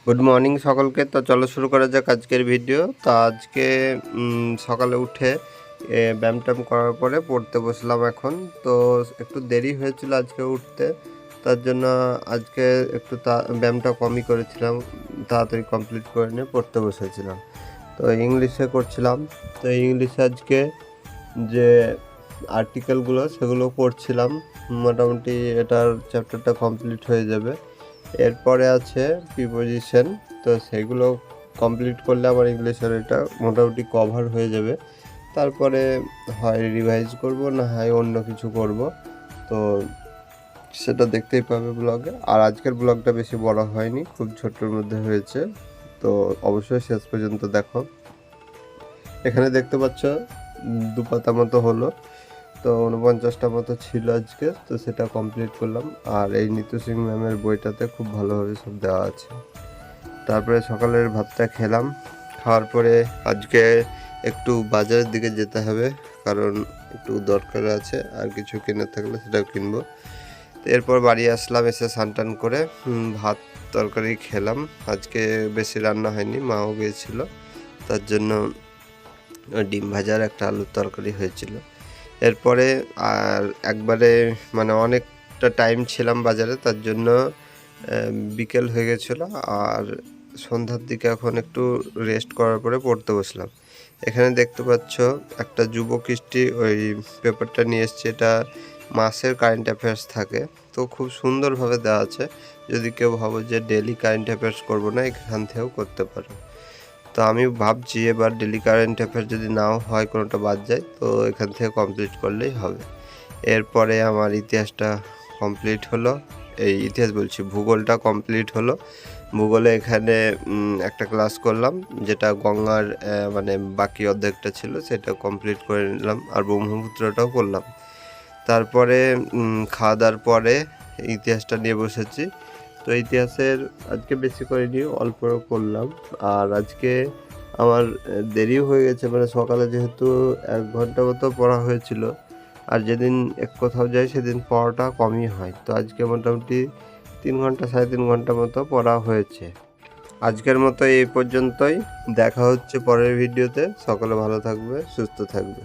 Good morning সকলকে। তো চলো শুরু করা যাক আজকের ভিডিও। তো আজকে সকালে উঠে ব্যায়াম ট্যাম করার পরে পড়তে বসলাম এখন। তো একটু দেরি হয়েছিল আজকে উঠতে, তার জন্য আজকে একটু ব্যায়ামটা কমই করেছিলাম, তাড়াতাড়ি কমপ্লিট করে নিয়ে পড়তে বসেছিলাম। তো ইংলিশে করছিলাম। তো ইংলিশে আজকে যে আর্টিকেলগুলো সেগুলো পড়ছিলাম, মোটামুটি এটার চ্যাপ্টারটা কমপ্লিট হয়ে যাবে। এরপরে আছে প্রিপোজিশন, তো সেগুলো কমপ্লিট করলে আমার ইংলিশের এটা মোটামুটি কভার হয়ে যাবে। তারপরে হয় রিভাইজ করব, না হয় অন্য কিছু করব, তো সেটা দেখতেই পাবে ব্লগে। আর আজকের ব্লগটা বেশি বড় হয়নি, খুব ছোট্টর মধ্যে হয়েছে, তো অবশ্যই শেষ পর্যন্ত দেখো। এখানে দেখতে পাচ্ছ 2 পাতা মতো হলো, তো 49টা মতো ছিল আজকে, তো সেটা কমপ্লিট করলাম। আর এই নিতু সিং ম্যামের বইটাতে খুব ভালোভাবে সব দেওয়া আছে। তারপরে সকালের ভাতটা খেলাম, খাওয়ার পরে আজকে একটু বাজারের দিকে যেতে হবে, কারণ একটু দরকার আছে, আর কিছু কেনার থাকলে সেটাও কিনবো। তো এরপর বাড়ি আসলাম, এসে স্নান টান করে ভাত তরকারি খেলাম। আজকে বেশি রান্না হয়নি, মাও গিয়েছিল, তার জন্য ডিম ভাজার একটা আলুর তরকারি হয়েছিল। এরপরে আর একবারে মানে অনেকটা টাইম ছিলাম বাজারে, তার জন্য বিকেল হয়ে গেছিলো। আর সন্ধ্যার দিকে এখন একটু রেস্ট করার পরে পড়তে বসলাম। এখানে দেখতে পাচ্ছ একটা যুব কৃষ্টি ওই পেপারটা নিয়ে এসছে, এটা মাসের কারেন্ট অ্যাফেয়ার্স থাকে, তো খুব সুন্দরভাবে দেওয়া আছে। যদি কেউ ভাবো যে ডেলি কারেন্ট অ্যাফেয়ার্স করবো না, এখান থেকেও করতে পারো। তো আমি ভাবছি এবার ডেলি কারেন্ট অ্যাফেয়ার যদি নাও হয়, কোনোটা বাদ যায়, তো এখান থেকে কমপ্লিট করলেই হবে। এরপরে আমার ইতিহাসটা কমপ্লিট হলো, এই ইতিহাস বলছি, ভূগোলটা কমপ্লিট হলো। ভূগোলে এখানে একটা ক্লাস করলাম, যেটা গঙ্গার মানে বাকি অর্ধেকটা ছিল সেটা কমপ্লিট করে নিলাম, আর ব্রহ্মপুত্রটাও করলাম। তারপরে খাওয়া দাওয়ার পরে ইতিহাসটা নিয়ে বসেছি। তো ইতিহাসের আজকে বেশি করিনি, অল্প করলাম। আর আজকে আমার দেরিও হয়ে গেছে, মানে সকালে যেহেতু 1 ঘন্টা মতো পড়া হয়েছিল, আর যেদিন কোথাও যাই সেদিন পড়াটা কমই হয়। তো আজকে মোটামুটি 3 ঘন্টা 3.5 ঘন্টা মতো পড়া হয়েছে। আজকের মতো এই পর্যন্তই, দেখা হচ্ছে পরের ভিডিওতে। সকলে ভালো থাকবে, সুস্থ থাকবে।